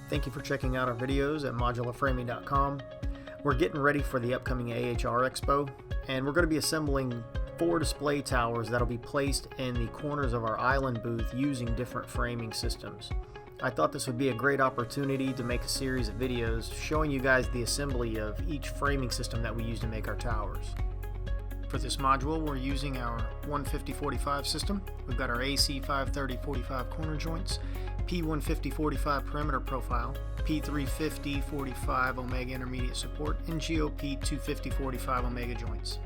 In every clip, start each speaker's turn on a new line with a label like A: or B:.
A: Thank you for checking out our videos at modularframing.com. We're getting ready for the upcoming AHR Expo, and we're going to be assembling 4 display towers that'll be placed in the corners of our island booth using different framing systems. I thought this would be a great opportunity to make a series of videos showing you guys the assembly of each framing system that we use to make our towers. For this module, we're using our 150/45 system. We've got our AC 530/45 corner joints, P150/45 perimeter profile, P350/45 Omega intermediate support, and GOP 250/45 Omega joints.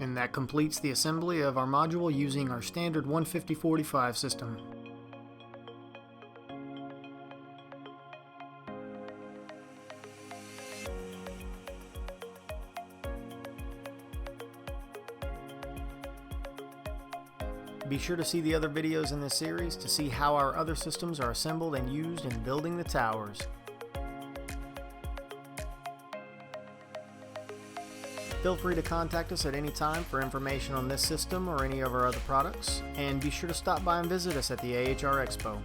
A: And that completes the assembly of our module using our standard 150/45 system. Be sure to see the other videos in this series to see how our other systems are assembled and used in building the towers. Feel free to contact us at any time for information on this system or any of our other products, and be sure to stop by and visit us at the AHR Expo.